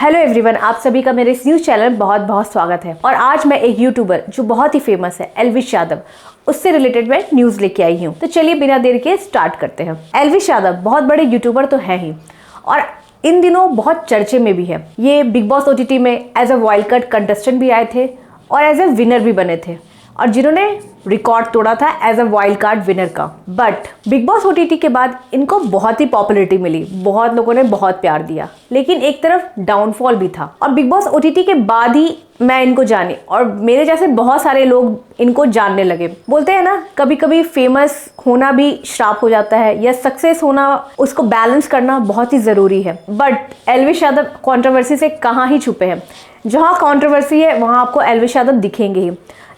Hello everyone, आप सभी का मेरे इस न्यूज़ चैनल में बहुत बहुत स्वागत है। और आज मैं एक यूट्यूबर जो बहुत ही फेमस है एल्विश यादव, उससे रिलेटेड मैं न्यूज़ लेके आई हूँ। तो चलिए बिना देर के स्टार्ट करते हैं। एल्विश यादव बहुत बड़े यूट्यूबर तो है ही और इन दिनों बहुत चर्चे में भी है। ये बिग बॉस OTT में as a wild card contestant भी आए थे और एज अ विनर भी बने थे और जिन्होंने रिकॉर्ड तोड़ा था as a wild card winner का। बट बिग बॉस OTT के बाद इनको बहुत ही पॉपुलैरिटी मिली, बहुत लोगों ने बहुत प्यार दिया, लेकिन एक तरफ डाउनफॉल भी था। और बिग बॉस OTT के बाद ही मैं इनको जानी और मेरे जैसे बहुत सारे लोग इनको जानने लगे। बोलते हैं ना, कभी कभी फेमस होना भी श्राप हो जाता है या सक्सेस होना, उसको बैलेंस करना बहुत ही ज़रूरी है। बट एल्विश यादव कंट्रोवर्सी से कहाँ ही छुपे हैं। जहाँ कंट्रोवर्सी है वहाँ आपको एल्विश यादव दिखेंगे ही,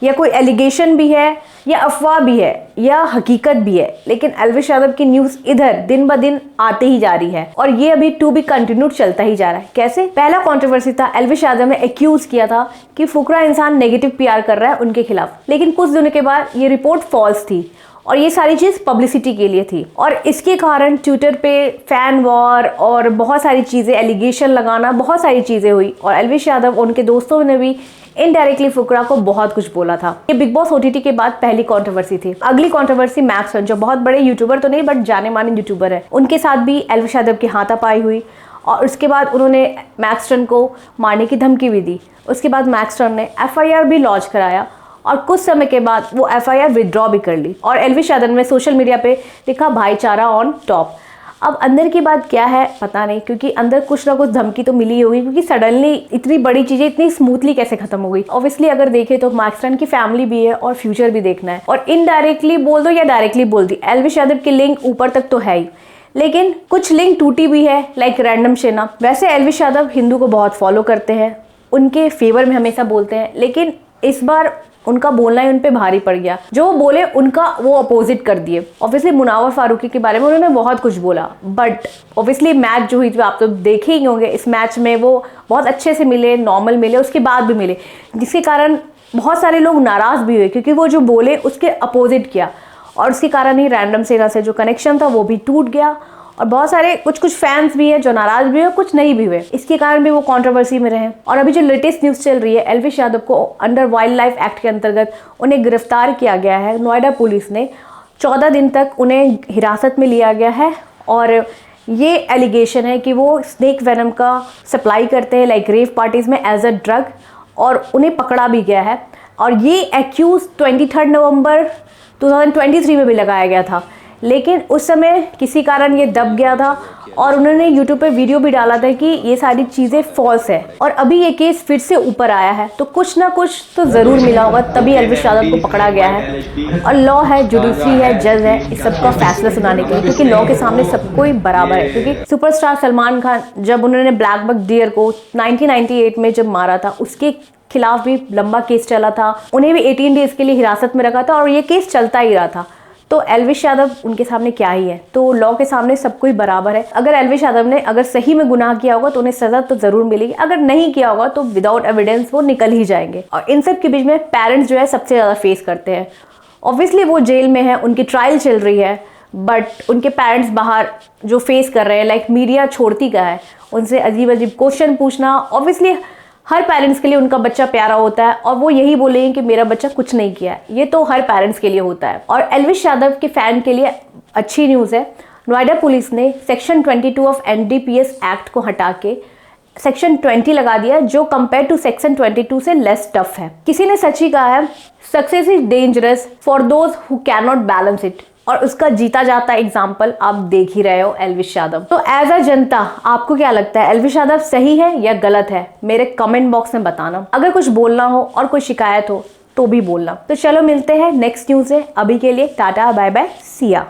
या कोई एलिगेशन भी है या अफवाह भी है या हकीकत भी है, लेकिन एल्विश यादव की न्यूज़ इधर दिन ब दिन आते ही जा रही है और ये अभी टू बी कंटिन्यूड चलता ही जा रहा है। कैसे? पहला कंट्रोवर्सी था, एल्विश यादव ने एक्यूज किया था कि फुकरा इंसान नेगेटिव PR कर रहा है उनके खिलाफ, लेकिन कुछ दिनों के बाद ये रिपोर्ट फॉल्स थी और ये सारी चीज़ पब्लिसिटी के लिए थी। और इसके कारण ट्विटर पे फैन वॉर और बहुत सारी चीज़ें, एलिगेशन लगाना, बहुत सारी चीज़ें हुई और एल्विश यादव उनके दोस्तों ने भी इनडायरेक्टली फुकरा को बहुत कुछ बोला था। ये बिग बॉस OTT के बाद पहली कंट्रोवर्सी थी। अगली कंट्रोवर्सी मैक्सटन, जो बहुत बड़े यूट्यूबर तो नहीं बट जाने माने यूट्यूबर है, उनके साथ भी एल्विश यादव की हाथापाई हुई और उसके बाद उन्होंने मैक्सटन को मारने की धमकी भी दी। उसके बाद मैक्सटन ने FIR भी लॉन्च कराया और कुछ समय के बाद वो FIR विदड्रॉ भी कर ली और एल्विश यादव ने सोशल मीडिया पे लिखा भाईचारा ऑन टॉप। अब अंदर की बात क्या है पता नहीं, क्योंकि अंदर कुछ ना कुछ धमकी तो मिली होगी, क्योंकि सडनली इतनी बड़ी चीजें इतनी स्मूथली कैसे खत्म हो गई। ऑब्वियसली अगर देखें तो मैक्सटन की फैमिली भी है और फ्यूचर भी देखना है, और इनडायरेक्टली बोल दो या डायरेक्टली बोल दी, एल्विश यादव की लिंक ऊपर तक तो है ही, लेकिन कुछ लिंक टूटी भी है, लाइक रैंडम शेना। वैसे एल्विश यादव हिंदू को बहुत फॉलो करते हैं, उनके फेवर में हमेशा बोलते हैं, लेकिन इस बार उनका बोलना ही उन पे भारी पड़ गया। जो वो बोले उनका वो अपोजिट कर दिए। ऑब्वियसली मुनावर फारूकी के बारे में उन्होंने बहुत कुछ बोला, बट ऑब्वियसली मैच जो हुई थी आप तो देखे ही होंगे, इस मैच में वो बहुत अच्छे से मिले, नॉर्मल मिले, उसके बाद भी मिले, जिसके कारण बहुत सारे लोग नाराज़ भी हुए क्योंकि वो जो बोले उसके अपोजिट किया और उसके कारण ही रैंडम सेना से जो कनेक्शन था वो भी टूट गया और बहुत सारे कुछ फैंस भी है जो नाराज भी हुए, कुछ नहीं भी हुए। इसके कारण भी वो कंट्रोवर्सी में रहे। और अभी जो लेटेस्ट न्यूज़ चल रही है, एल्विश यादव को अंडर वाइल्ड लाइफ एक्ट के अंतर्गत उन्हें गिरफ्तार किया गया है। नोएडा पुलिस ने 14 दिन तक उन्हें हिरासत में लिया गया है और ये एलिगेशन है कि वो स्नेक वेनम का सप्लाई करते हैं लाइक रेव पार्टीज में एज अ ड्रग, और उन्हें पकड़ा भी गया है। और ये एक्यूज 23 नवंबर 2023 में भी लगाया गया था, लेकिन उस समय किसी कारण ये दब गया था और उन्होंने YouTube पे वीडियो भी डाला था कि ये सारी चीज़ें फॉल्स है। और अभी ये केस फिर से ऊपर आया है, तो कुछ ना कुछ तो ज़रूर मिला होगा, तभी एल्विश यादव को पकड़ा गया है। और लॉ है, जुडिशरी है, जज है, इस सबका फैसला सुनाने के लिए, क्योंकि लॉ के सामने सब कोई बराबर है। क्योंकि सुपरस्टार सलमान खान जब उन्होंने ब्लैक बक डियर को 1998 में जब मारा था, उसके खिलाफ भी लंबा केस चला था, उन्हें भी 18 डेज के लिए हिरासत में रखा था और ये केस चलता ही रहा था। तो एल्विश यादव उनके सामने क्या ही है, तो लॉ के सामने सब कोई बराबर है। अगर एल्विश यादव ने अगर सही में गुनाह किया होगा तो उन्हें सजा तो जरूर मिलेगी, अगर नहीं किया होगा तो विदाउट एविडेंस वो निकल ही जाएंगे। और इन सब के बीच में पेरेंट्स जो है सबसे ज़्यादा फेस करते हैं। ऑब्वियसली वो जेल में है, उनकी ट्रायल चल रही है, बट उनके पेरेंट्स बाहर जो फेस कर रहे हैं, लाइक मीडिया छोड़ती क्या है, उनसे अजीब अजीब क्वेश्चन पूछना। ऑब्वियसली हर पेरेंट्स के लिए उनका बच्चा प्यारा होता है और वो यही बोलेंगे कि मेरा बच्चा कुछ नहीं किया है, ये तो हर पेरेंट्स के लिए होता है। और एल्विश यादव के फैन के लिए अच्छी न्यूज़ है, नोएडा पुलिस ने सेक्शन 22 ऑफ NDPS एक्ट को हटा के सेक्शन 20 लगा दिया, जो कंपेयर टू सेक्शन 22 से लेस टफ है। किसी ने सच ही कहा है, success is dangerous for those who can not balance it, और उसका जीता जाता एग्जाम्पल आप देख ही रहे हो, एल्विश यादव। तो एज अ जनता आपको क्या लगता है, एल्विश यादव सही है या गलत है? मेरे कमेंट बॉक्स में बताना। अगर कुछ बोलना हो और कोई शिकायत हो तो भी बोलना। तो चलो मिलते हैं नेक्स्ट न्यूज़ से, अभी के लिए टाटा बाय बाय, सिया।